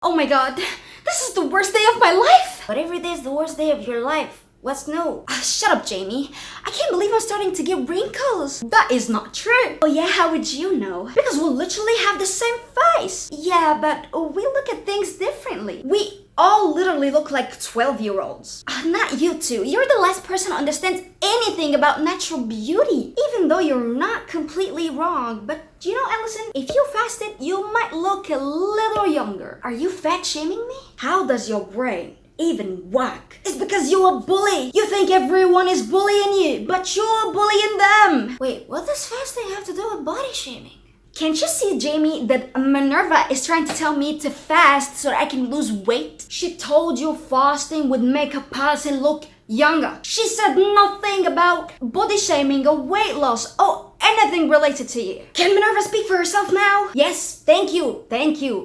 Oh my god, this is the worst day of my life! But every day is the worst day of your life. What's new? Shut up, Jamie. I can't believe I'm starting to get wrinkles. That is not true. Oh yeah, how would you know? Because we literally have the same face. Yeah, but we look at things differently. We all literally look like 12-year-olds. Not you two. You're the last person who understands anything about natural beauty. Even though you're not completely wrong. But you know, Allison, if you fasted, you might look a little younger. Are you fat shaming me? How does your brain even work? It's because you're a bully. You think everyone is bullying you, but you're bullying them. Wait, what does fasting have to do with body shaming? Can't you see, Jamie, that Minerva is trying to tell me to fast so that I can lose weight? She told you fasting would make a person look younger. She said nothing about body shaming or weight loss or anything related to you. Can Minerva speak for herself now? Yes, thank you.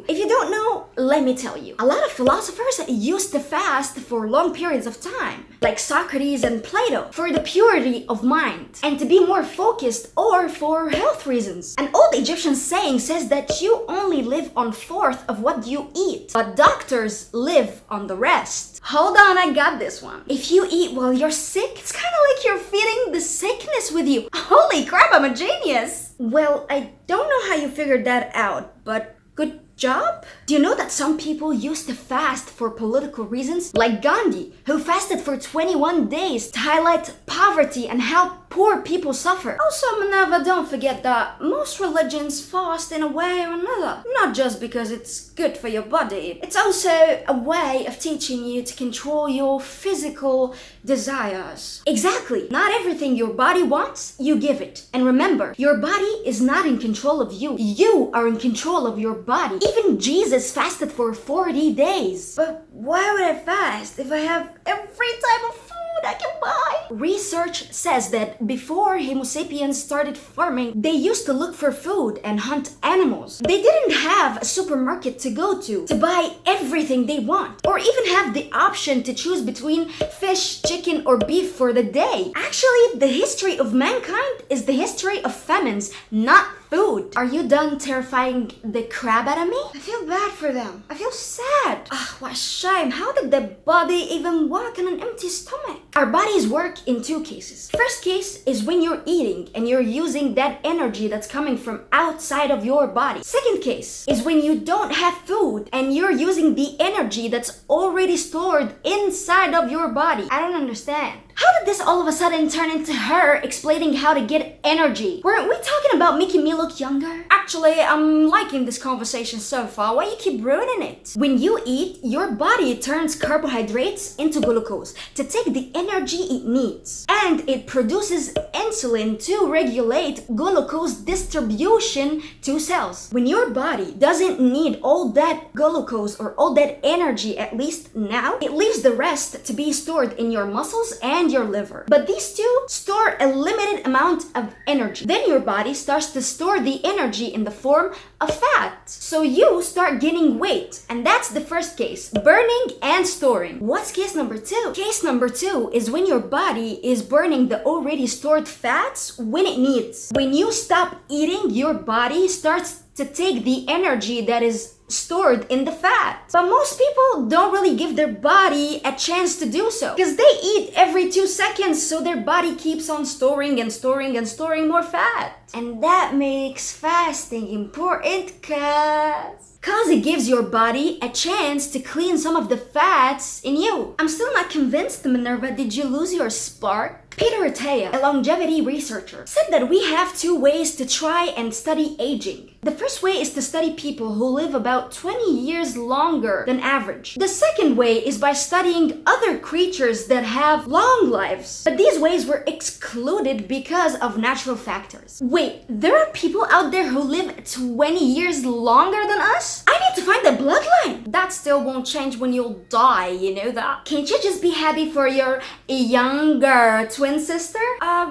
If you don't know, let me tell you. A lot of philosophers used to fast for long periods of time, like Socrates and Plato, for the purity of mind and to be more focused or for health reasons. An old Egyptian saying says that you only live on 1/4 of what you eat, but doctors live on the rest. Hold on, I got this one. If you eat while you're sick, it's kind of like you're feeding the sickness with you. Holy crap, I'm a genius. Well, I don't know how you figured that out, but good job? Do you know that some people used to fast for political reasons? Like Gandhi, who fasted for 21 days to highlight poverty and how poor people suffer. Also, Minerva, don't forget that most religions fast in a way or another. Not just because it's good for your body. It's also a way of teaching you to control your physical desires. Exactly. Not everything your body wants, you give it. And remember, your body is not in control of you. You are in control of your body. Even Jesus fasted for 40 days. But why would I fast if I have every type of food I can buy? Research says that before Homo sapiens started farming, they used to look for food and hunt animals. They didn't have a supermarket to go to buy everything they want, or even have the option to choose between fish, chicken, or beef for the day. Actually, the history of mankind is the history of famines, not food. Are you done terrifying the crap out of me? I feel bad for them. I feel sad. What a shame. How did the body even work on an empty stomach? Our bodies work in two cases. First case is when you're eating and you're using that energy that's coming from outside of your body. Second case is when you don't have food and you're using the energy that's already stored inside of your body. I don't understand. How did this all of a sudden turn into her explaining how to get energy? Weren't we talking about making me look younger? Actually, I'm liking this conversation so far. Why you keep ruining it? When you eat, your body turns carbohydrates into glucose to take the energy it needs. And it produces insulin to regulate glucose distribution to cells. When your body doesn't need all that glucose or all that energy, at least now, it leaves the rest to be stored in your muscles and your liver. But these two store a limited amount of energy. Then your body starts to store the energy in the form of fat. So you start gaining weight. And that's the first case, burning and storing. What's case number two? Case number two is when your body is burning the already stored fats when it needs. When you stop eating, your body starts to take the energy that is stored in the fat. But most people don't really give their body a chance to do so because they eat every 2 seconds, so their body keeps on storing and storing and storing more fat. And that makes fasting important cause it gives your body a chance to clean some of the fats in you. I'm still not convinced, Minerva. Did you lose your spark? Peter Attia, a longevity researcher, said that we have 2 ways to try and study aging. The first way is to study people who live about 20 years longer than average. The second way is by studying other creatures that have long lives. But these ways were excluded because of natural factors. Wait, there are people out there who live 20 years longer than us? I need to find the bloodline. That still won't change when you'll die, you know that? Can't you just be happy for your younger twin sister?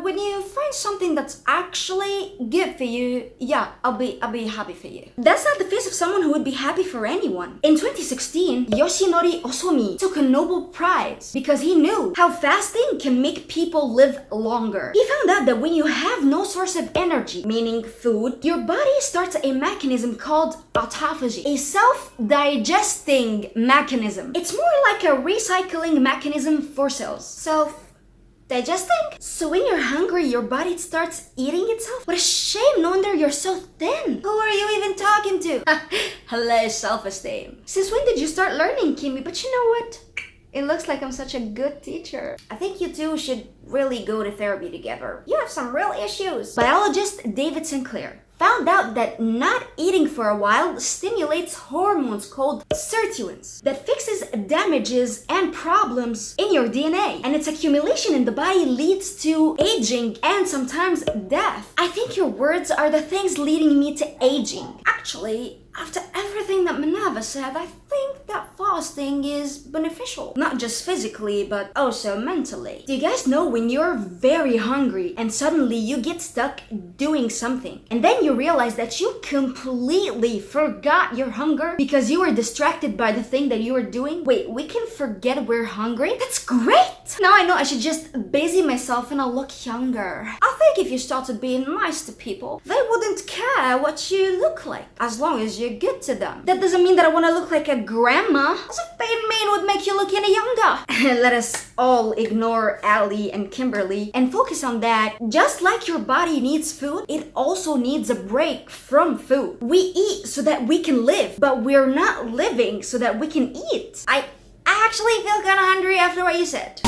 When you find something that's actually good for you, yeah, I'll be happy for you. That's not the face of someone who would be happy for anyone. In 2016, Yoshinori Osomi took a Nobel Prize because he knew how fasting can make people live longer. He found out that when you have no source of energy, meaning food, your body starts a mechanism called autophagy, a self-digestive digesting mechanism. It's more like a recycling mechanism for cells. Self-digesting? So when you're hungry, your body starts eating itself? What a shame, no wonder you're so thin. Who are you even talking to? Hello, self-esteem. Since when did you start learning, Kimmy? But you know what? It looks like I'm such a good teacher. I think you two should really go to therapy together. You have some real issues. Biologist David Sinclair found out that not eating for a while stimulates hormones called sirtuins that fixes damages and problems in your DNA. And its accumulation in the body leads to aging and sometimes death. I think your words are the things leading me to aging. Actually, after everything that Minerva said, I think that fasting is beneficial. Not just physically, but also mentally. Do you guys know when you're very hungry and suddenly you get stuck doing something and then you realize that you completely forgot your hunger because you were distracted by the thing that you were doing? Wait, we can forget we're hungry? That's great! Now I know I should just busy myself and I'll look younger. I think if you started being nice to people, they wouldn't care what you look like, as long as you're good to them. That doesn't mean that I want to look like a grandma. As if being mean would make you look any younger. Let us all ignore Allie and Kimberly and focus on that. Just like your body needs food, it also needs a break from food. We eat so that we can live, but we're not living so that we can eat. I actually feel kind of hungry after what you said.